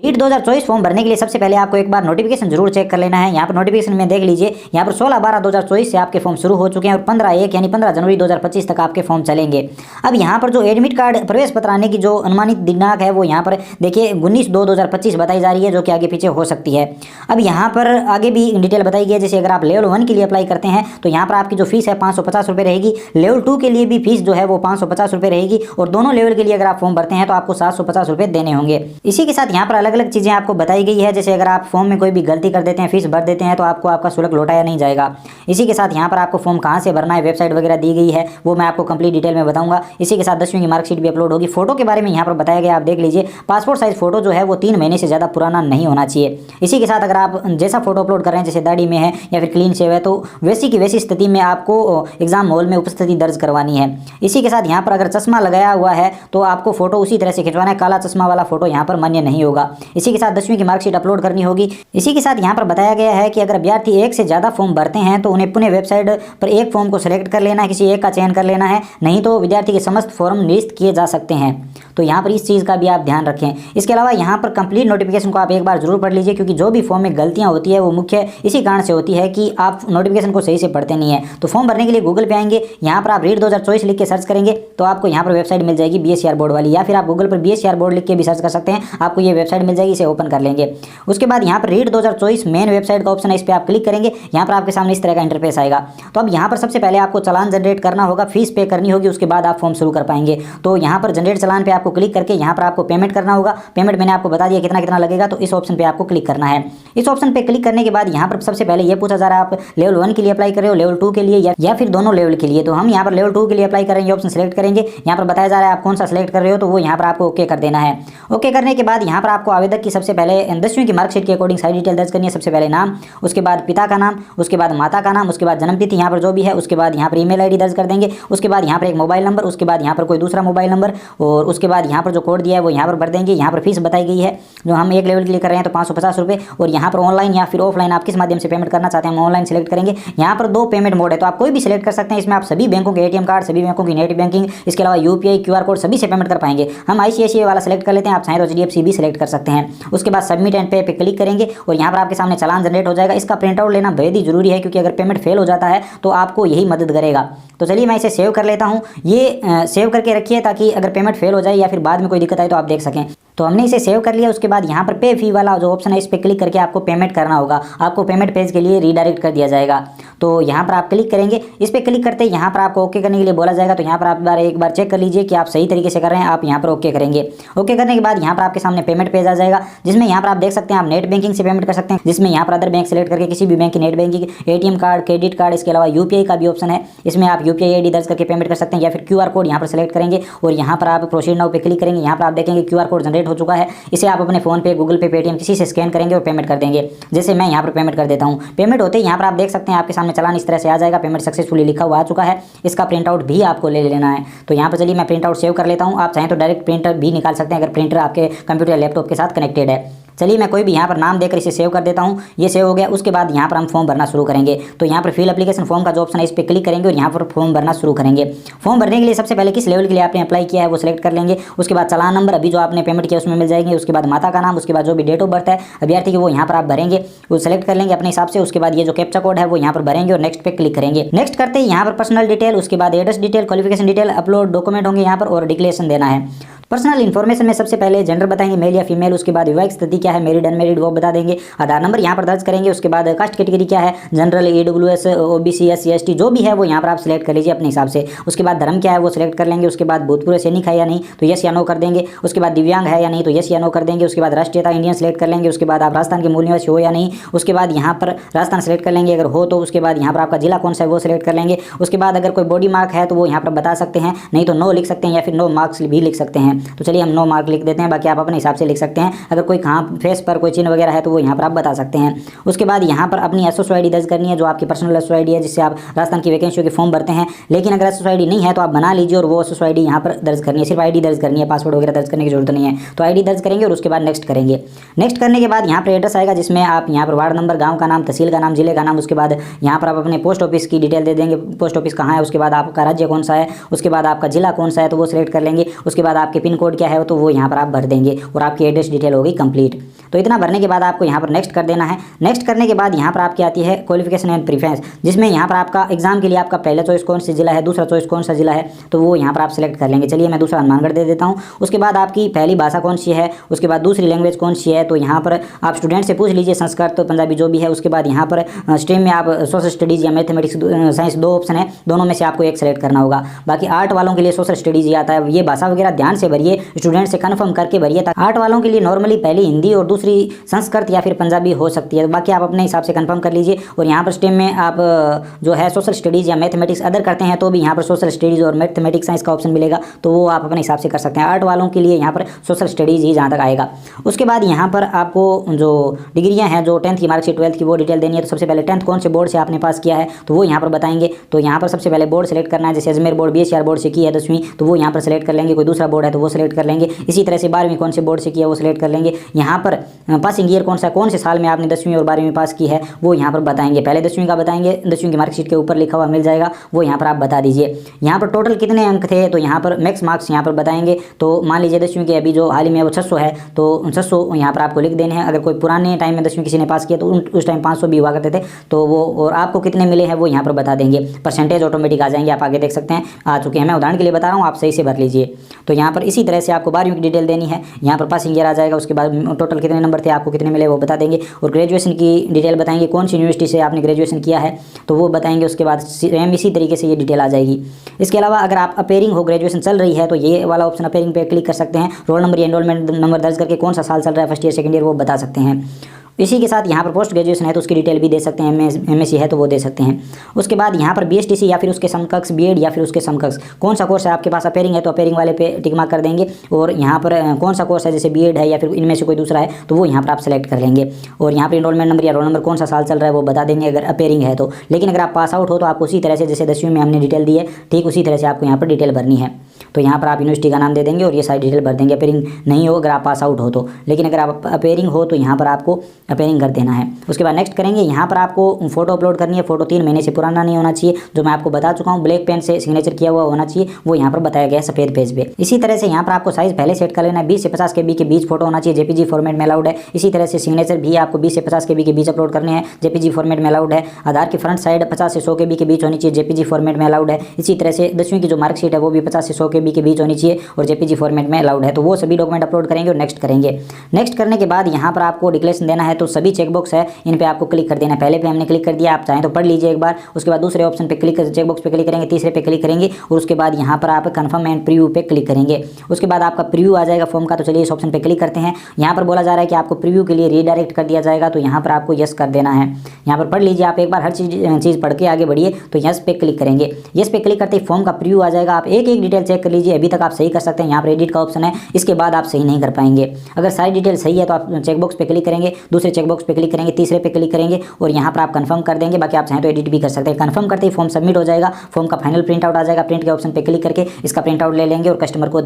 NEET 2024 form भरने के लिए सबसे पहले आपको एक बार नोटिफिकेशन जरूर चेक कर लेना है। यहाँ पर नोटिफिकेशन में देख लीजिए, यहाँ पर 16/12/2024 से आपके फॉर्म शुरू हो चुके हैं और 15/1 यानी 15 जनवरी 2025 तक आपके फॉर्म चलेंगे। अब यहाँ पर जो एडमिट कार्ड प्रवेश पत्र आने की जो अनुमानित दिनांक है वो यहाँ पर देखिए 19/2/2025 बताई जा रही है, जो कि आगे पीछे हो सकती है। अब यहाँ पर आगे भी डिटेल बताई गई है। जैसे अगर आप लेवल 1 के लिए अप्लाई करते हैं तो यहाँ पर आपकी जो फीस है 550 रुपये रहेगी। लेवल 2 के लिए भी फीस जो है वो 550 रुपये रहेगी और दोनों लेवल के लिए अगर आप फॉर्म भरते हैं तो आपको 750 रुपये देने होंगे। इसी के साथ यहाँ पर अलग अलग चीज़ें आपको बताई गई है। जैसे अगर आप फॉर्म में कोई भी गलती कर देते हैं, फीस भर देते हैं, तो आपको आपका शुल्क लौटाया नहीं जाएगा। इसी के साथ यहाँ पर आपको फॉर्म कहाँ से भरना है, वेबसाइट वगैरह दी गई है, वो मैं आपको कंप्लीट डिटेल में बताऊंगा। इसी के साथ 10वीं की मार्कशीट भी अपलोड होगी। फोटो के बारे में यहाँ पर बताया गया, आप देख लीजिए। पासपोर्ट साइज फोटो जो है वो 3 महीने से ज़्यादा पुराना नहीं होना चाहिए। इसी के साथ अगर आप जैसा फोटो अपलोड कर रहे हैं, जैसे दाढ़ी में है या फिर क्लीन शेव है, तो वैसी की वैसी स्थिति में आपको एग्जाम हॉल में उपस्थिति दर्ज करवानी है। इसी के साथ यहाँ पर अगर चश्मा लगाया हुआ है तो आपको फोटो उसी तरह से खिंचवाना है। काला चश्मा वाला फोटो यहाँ पर मान्य नहीं होगा। इसी के साथ 10वीं की मार्कशीट अपलोड करनी होगी। इसी के साथ यहाँ पर बताया गया है कि अगर अभ्यर्थी एक से ज़्यादा फॉर्म भरते हैं तो उन्हें पुनः वेबसाइट पर एक फॉर्म को सिलेक्ट कर लेना है, किसी एक का चयन कर लेना है, नहीं तो विद्यार्थी के समस्त फॉर्म निरस्त किए जा सकते हैं। तो यहाँ पर इस चीज़ का भी आप ध्यान रखें। इसके अलावा यहाँ पर कंप्लीट नोटिफिकेशन को आप एक बार जरूर पढ़ लीजिए, क्योंकि जो भी फॉर्म में गलतियाँ होती है वो मुख्य इसी कारण से होती है कि आप नोटिफिकेशन को सही से पढ़ते नहीं है। तो फॉर्म भरने के लिए गूगल पे आएंगे, यहाँ पर आप रीड 2024 लिख के सर्च करेंगे तो आपको यहाँ पर वेबसाइट मिल जाएगी BSCR बोर्ड वाली, या फिर आप गूगल पर BSCR बोर्ड लिख के भी सर्च कर सकते हैं, आपको ये वेबसाइट मिल जाएगी, इसे ओपन कर लेंगे। उसके बाद यहाँ पर रीड 2024 मेन वेबसाइट का ऑप्शन है, इस पर आप क्लिक करेंगे। यहाँ पर आपके सामने इस तरह का इंटरफेस आएगा। तो अब यहाँ पर सबसे पहले आपको चालान जनरेट करना होगा, फीस पे करनी होगी, उसके बाद आप फॉर्म शुरू कर पाएंगे। तो यहाँ पर जनरेट चालान पे आपको क्लिक करके यहाँ पर आपको पेमेंट करना होगा। पेमेंट मैंने आपको बता दिया कितना कितना लगेगा, तो इस ऑप्शन पे आपको क्लिक करना है। इस ऑप्शन पे क्लिक करने के बाद यहाँ पर सबसे पहले ये पूछा जा रहा है आप लेवल 1 के लिए अप्लाई कर रहे हो, लेवल 2 के लिए या फिर दोनों लेवल के लिए। तो हम यहाँ पर लेवल 2 के लिए अप्लाई करेंगे, ऑप्शन सेलेक्ट करेंगे। यहाँ पर बताया जा रहा है आप कौन सा सेलेक्ट कर रहे हो, तो वो यहाँ पर आपको ओके कर देना है। ओके करने के बाद यहाँ पर आपको आवेदक की सबसे पहले 10वीं की मार्कशीट के अकॉर्डिंग सारी डिटेल दर्ज करनी है। सबसे पहले नाम, उसके बाद पिता का नाम, उसके बाद माता का नाम, उसके बाद जन्मतिथि यहाँ पर जो भी है, उसके बाद यहाँ पर ईमेल आईडी दर्ज कर देंगे, उसके बाद यहाँ पर एक मोबाइल नंबर, उसके बाद यहाँ पर कोई दूसरा मोबाइल नंबर, और उसके बाद यहाँ पर जो कोड दिया है वो यहाँ पर भर देंगे। यहाँ पर फीस बताई गई है, जो हम एक लेवल के लिए कर रहे हैं तो 550 रुपये, और यहाँ पर ऑनलाइन या फिर ऑफलाइन आप किस माध्यम से पेमेंट करना चाहते हैं, हम ऑनलाइन सेलेक्ट करेंगे। यहाँ पर 2 पेमेंट मोड है, तो आप कोई भी सिलेक्ट कर सकते हैं। इसमें आप सभी बैंकों के ATM कार्ड, सभी बैंकों की नेट बैंकिंग, इसके अलावा UPI QR कोड सभी से पेमेंट कर पाएंगे। हम ICICI वाला सेलेक्ट कर लेते हैं, आप चाहें तो HDFC भी सिलेक्ट कर सकते हैं। उसके बाद सबमिट एंड पे क्लिक करेंगे और यहाँ पर आपके सामने चालान जनरेट हो जाएगा। इसका प्रिंट आउट लेना बेहद ही जरूरी है, क्योंकि अगर पेमेंट फेल हो जाता है तो आपको यही मदद करेगा। तो चलिए मैं इसे सेव कर लेता हूँ। ये सेव करके रखिए ताकि अगर पेमेंट फेल हो जाए या फिर बाद में कोई दिक्कत आए तो आप देख सकें। तो हमने इसे सेव कर लिया। उसके बाद यहाँ पर पे फी वाला जो ऑप्शन है, इस पर क्लिक करके आपको पेमेंट करना होगा। आपको पेमेंट पेज के लिए रीडायरेक्ट कर दिया जाएगा। तो यहाँ पर आप क्लिक करेंगे। इस पर क्लिक करते ही यहाँ पर आपको ओके करने के लिए बोला जाएगा। तो यहाँ पर आप एक बार चेक कर लीजिए कि आप सही तरीके से कर रहे हैं। आप यहाँ पर ओके करेंगे। ओके करने के बाद यहाँ पर आपके सामने पेमेंट पेज आ जाएगा, जिसमें यहाँ पर आप देख सकते हैं आप नेट बैंकिंग से पेमेंट कर सकते हैं, जिसमें यहाँ पर अदर बैंक सेलेक्ट करके किसी भी बैंक की net banking, ATM card, credit card, इसके अलावा UPI का भी ऑप्शन है। इसमें आप UPI ID दर्ज करके पेमेंट कर सकते हैं, या फिर QR कोड यहाँ पर सेलेक्ट करेंगे और यहाँ पर आप प्रोसीड नाउ पे क्लिक करेंगे। यहाँ पर आप देखेंगे QR कोड जनरेट हो चुका है। इसे आप अपने फोन पे, गूगल पे, पेटीएम किसी से स्कैन करेंगे और पेमेंट कर देंगे। जैसे मैं यहाँ पर पेमेंट कर देता हूँ। पेमेंट होते ही यहाँ पर आप देख सकते हैं आपके सामने चालान इस तरह से आ जाएगा। पेमेंट सक्सेसफुली लिखा हुआ आ चुका है। इसका प्रिंट आउट भी आपको ले लेना है। तो यहाँ पर चलिए मैं प्रिंट आउट सेव कर लेता हूँ। आप चाहें तो डायरेक्ट प्रिंटर भी निकाल सकते हैं अगर प्रिंटर आपके कंप्यूटर या लैपटॉप के साथ कनेक्टेड है। चलिए मैं कोई भी यहाँ पर नाम देकर इसे सेव कर देता हूँ। ये सेव हो गया। उसके बाद यहाँ पर हम फॉर्म भरना शुरू करेंगे। तो यहाँ पर फिल एप्लीकेशन फॉर्म का जो ऑप्शन है, इस पर क्लिक करेंगे और यहाँ पर फॉर्म भरना शुरू करेंगे। फॉर्म भरने के लिए सबसे पहले किस लेवल के लिए आपने अप्लाई किया है वो सिलेक्ट कर लेंगे। उसके बाद चालान नंबर अभी जो आपने पेमेंट किया उसमें मिल जाएंगे। उसके बाद माता का नाम, उसके बाद जो भी डेट ऑफ बर्थ है अभ्यर्थी की वो यहाँ पर आप भरेंगे, वो सिलेक्ट कर लेंगे अपने हिसाब से। उसके बाद ये जो कैप्चा कोड है वो यहाँ पर भरेंगे और नेक्स्ट पे क्लिक करेंगे। नेक्स्ट करते ही यहाँ पर पर्सनल डिटेल, उसके बाद address detail, qualification detail, upload document होंगे यहाँ पर और डिक्लेरेशन देना है। पर्सनल इन्फॉर्मेशन में सबसे पहले जेंडर बताएंगे, मेल या फीमेल। उसके बाद विवाहित स्थिति क्या है, मैरिड अनमैरिड, वो बता देंगे। आधार नंबर यहाँ पर दर्ज करेंगे। उसके बाद कास्ट कैटेगरी क्या है, general, EWS, OBC, SC, ST जो भी है वो यहाँ पर आप सिलेक्ट कर लीजिए अपने हिसाब से। उसके बाद धर्म क्या है वो सिलेक्ट कर लेंगे। उसके बाद भूतपूर्व सैनिक है या नहीं तो यस या नो कर देंगे। उसके बाद दिव्यांग है या नहीं तो यस या नो कर देंगे। उसके बाद राष्ट्रीयता इंडियन सेलेक्ट कर लेंगे। उसके बाद आप राजस्थान के मूल निवासी हो या नहीं। उसके बाद यहाँ पर राजस्थान सेलेक्ट कर लेंगे अगर हो तो। उसके बाद यहाँ पर आपका जिला कौन सा है वो सिलेक्ट कर लेंगे। उसके बाद अगर कोई बॉडी मार्क है तो वो यहाँ पर बता सकते हैं, नहीं तो नो लिख सकते हैं या फिर नो मार्क्स भी लिख सकते हैं। तो चलिए हम नो मार्क लिख देते हैं, बाकी आप अपने हिसाब से लिख सकते हैं। अगर कोई कहाँ फेस पर कोई चिन्ह वगैरह है तो वो यहाँ पर आप बता सकते हैं। उसके बाद यहाँ पर अपनी SSO ID दर्ज करनी है, जो आपकी पर्सनल SSO ID है जिससे आप राजस्थान की वैकेंसियों के फॉर्म भरते हैं। लेकिन अगर SSO ID नहीं है तो आप बना लीजिए और वो SSO ID यहाँ पर दर्ज करनी है। सिर्फ ID दर्ज करनी है, पासवर्ड वगैरह दर्ज करने की जरूरत नहीं है। तो ID दर्ज करेंगे और उसके बाद नेक्स्ट करेंगे। नेक्स्ट करने के बाद यहाँ पर एड्रेस आएगा, जिसमें आप यहाँ पर वार्ड नंबर, गाँव का नाम, तहसील का नाम, जिले का नाम। उसके बाद यहाँ पर आप अपने पोस्ट ऑफिस की डिटेल दे देंगे, पोस्ट ऑफिस कहाँ है। उसके बाद आपका राज्य कौन सा है। उसके बाद आपका जिला कौन सा है तो वो सिलेक्ट कर लेंगे। उसके बाद आपके पिन कोड क्या है तो वो यहाँ पर आप भर देंगे और आपकी एड्रेस डिटेल होगी कंप्लीट। तो इतना भरने के बाद आपको यहाँ पर नेक्स्ट कर देना है। नेक्स्ट करने के बाद यहाँ पर आपकी आती है क्वालिफिकेशन एंड प्रीफरेंस, जिसमें यहाँ पर आपका एग्जाम के लिए आपका पहला चॉइस कौन सा जिला है, दूसरा चॉइस कौन सा जिला है, तो वो यहाँ पर आप सेलेक्ट कर लेंगे। चलिए मैं दूसरा हनुमानगढ़ दे देता हूँ। उसके बाद आपकी पहली भाषा कौन सी है, उसके बाद दूसरी लैंग्वेज कौन सी है, तो यहाँ पर आप स्टूडेंट से पूछ लीजिए, संस्कृत तो पंजाबी जो भी है। उसके बाद यहाँ पर स्ट्रीम में आप सोशल स्टडीज़ या मैथमेटिक्स साइंस दो ऑप्शन है, दोनों में से आपको एक सेलेक्ट करना होगा। बाकी आर्ट वालों के लिए सोशल स्टडीज़ ही आता है। ये भाषा वगैरह ध्यान से भरिए, स्टूडेंट से कन्फर्म करके भरिए। आर्ट वालों के लिए नॉर्मली पहली हिंदी और दूसरी संस्कृत या फिर पंजाबी हो सकती है, बाकी आप अपने हिसाब से कंफर्म कर लीजिए। और यहाँ पर स्ट्रीम में आप जो है सोशल स्टडीज़ या मैथमेटिक्स अदर करते हैं तो भी यहाँ पर सोशल स्टडीज़ और मैथमेटिक्स साइंस का ऑप्शन मिलेगा, तो वो आप अपने हिसाब से कर सकते हैं। आर्ट वालों के लिए यहाँ पर सोशल स्टडीज़ ही जहाँ तक आएगा। उसके बाद यहाँ पर आपको जो डिग्रियाँ हैं, जो 10th की मार्कशीट 12th की, वो डिटेल देनी है। तो सबसे पहले 10th कौन से बोर्ड से आपने पास किया है तो वो यहाँ पर बताएंगे। तो यहाँ पर सबसे पहले बोर्ड सेलेक्ट करना है, जैसे अजमेर बोर्ड BSR बोर्ड से की है 10वीं, तो वो यहाँ पर सेलेक्ट कर लेंगे। कोई दूसरा बोर्ड है तो वो सेलेक्ट कर लेंगे। इसी तरह से 12वीं कौन से बोर्ड से किया वो सेलेक्ट कर लेंगे। यहाँ पर पासिंग ईयर कौन से साल में आपने 10वीं और 12वीं पास की है वो यहाँ पर बताएंगे। पहले 10वीं का बताएंगे, 10वीं की मार्कशीट के ऊपर लिखा हुआ मिल जाएगा, वो यहाँ पर आप बता दीजिए। यहाँ पर टोटल कितने अंक थे तो यहाँ पर मैक्स मार्क्स यहाँ पर बताएंगे। तो मान लीजिए 10वीं के अभी जो हाल ही में वो 600 है, तो 600 यहाँ पर आपको लिख देने हैं। अगर कोई पुराने टाइम में 10वीं किसी ने पास किया तो उस टाइम 500 भी हुआ करते थे, तो वो और आपको कितने मिले हैं वो यहाँ पर बता देंगे। परसेंटेज ऑटोमेटिक आ जाएंगे, आप आगे देख सकते हैं आ चुके हैं। मैं उदाहरण के लिए बता रहा हूँ, आप सही से भर लीजिए। तो यहाँ पर इसी तरह से आपको 12वीं की डिटेल देनी है। यहाँ पर पासिंग ईयर आ जाएगा, उसके बाद टोटल कितने नंबर थे, आपको कितने मिले वो बता देंगे। और ग्रेजुएशन की डिटेल बताएंगे, कौन सी यूनिवर्सिटी से आपने ग्रेजुएशन किया है तो वो बताएंगे। उसके बाद सेम इसी तरीके से ये डिटेल आ जाएगी। इसके अलावा अगर आप अपेयरिंग हो, ग्रेजुएशन चल रही है, तो ये वाला ऑप्शन अपेयरिंग पे क्लिक कर सकते हैं। रोल नंबर या एनरोलमेंट नंबर दर्ज करके कौन सा साल चल रहा है, फर्स्ट ईयर सेकंड ईयर, वो बता सकते हैं। इसी के साथ यहाँ पर पोस्ट ग्रेजुएशन है तो उसकी डिटेल भी दे सकते हैं, MSc है तो वो दे सकते हैं। उसके बाद यहाँ पर BSTC या फिर उसके समकक्ष, B.Ed या फिर उसके समकक्ष कौन सा कोर्स है आपके पास, अपेयरिंग है तो अपेयरिंग वाले पे टिक मार्क कर देंगे। और यहाँ पर कौन सा कोर्स है, जैसे B.Ed है या फिर इनमें से कोई दूसरा है तो वो यहाँ पर आप सेलेक्ट कर लेंगे। और यहाँ पर इनरोलमेंट नंबर या रोल नंबर कौन सा साल चल रहा है वो बता देंगे अगर अपेयरिंग है तो। लेकिन अगर आप पास आउट हो तो आपको उसी तरह से जैसे 10वीं में हमने डिटेल दी है, ठीक उसी तरह से आपको यहाँ पर डिटेल भरनी है। तो यहाँ पर आप यूनिवर्सिटी का नाम दे देंगे और ये सारी डिटेल भर देंगे। अपेयरिंग नहीं हो अगर आप पास आउट हो तो, लेकिन अगर आप अपेयरिंग हो तो यहाँ पर आपको अपेयरिंग कर देना है। उसके बाद नेक्स्ट करेंगे, यहाँ पर आपको फोटो अपलोड करनी है। फोटो 3 महीने से पुराना नहीं होना चाहिए, जो मैं आपको बता चुका हूँ। ब्लैक पेन से सिग्नेचर किया हुआ होना चाहिए, वो यहाँ पर बताया गया है सफेद पेज पे। इसी तरह से यहाँ पर आपको साइज पहले सेट कर लेना है। 20 से 50 KB के बीच फोटो होना चाहिए, JPG फॉर्मेट में अलाउड है। इसी तरह से सिग्नेचर भी आपको 20 से 50 KB के बीच अपलोड करने हैं, JPG फॉर्मेट में अलाउड है। आधार की फ्रंट साइड 50 से 100 KB के बीच होनी चाहिए, JPG फॉर्मेट में अलाउड है। इसी तरह से 10वीं की जो मार्कशीट है वो भी 50 से 100 KB के बीच होनी चाहिए और JPG फॉर्मेट में अलाउड है। तो वो सभी डॉक्यूमेंट अपलोड करेंगे और नेक्स्ट करेंगे। नेक्स्ट करने के बाद यहाँ पर आपको डिक्लेरेशन देना है, तो सभी चेकबॉक्स है इन पे आपको क्लिक कर देना है। पहले पे हमने क्लिक कर दिया, आप चाहें तो पढ़ लीजिए एक बार। उसके बाद दूसरे ऑप्शन पे क्लिक कर चेकबॉक्स पे क्लिक करेंगे, तीसरे पे क्लिक करेंगे और उसके बाद यहाँ पर आप कंफर्म एंड प्रीव्यू पे क्लिक करेंगे। उसके बाद आपका प्रीव्यू आ जाएगा फॉर्म का। तो चलिए इस ऑप्शन पे क्लिक करते हैं। यहाँ पर बोला जा रहा है कि आपको प्रीव्यू के लिए रीडायरेक्ट कर दिया जाएगा, तो यहाँ पर आपको यस कर देना है। यहाँ पर पढ़ लीजिए आप एक बार, हर चीज़ पढ़ के आगे बढ़िए। तो यस पे क्लिक करेंगे। यस पे क्लिक करते ही फॉर्म का प्रीव्यू आ जाएगा। आप एक एक डिटेल चेक कर लीजिए, अभी तक आप सही कर सकते हैं। यहाँ पर एडिट का ऑप्शन है, इसके बाद आप सही नहीं कर पाएंगे। अगर सारी डिटेल सही है तो आप चेकबॉक्स पे क्लिक करेंगे, दूसरे चेकबॉक्स पे क्लिक करेंगे, तीसरे पे क्लिक करेंगे और यहाँ पर आप कंफर्म कर देंगे। बाकी आप चाहें तो एडिट भी कर सकते हैं। कंफर्म करते ही फॉर्म सबमिट हो जाएगा। फॉर्म का फाइनल प्रिंट आउट आ जाएगा। प्रिंट के ऑप्शन पे क्लिक करके इसका प्रिंट आउट ले लेंगे और कस्टमर को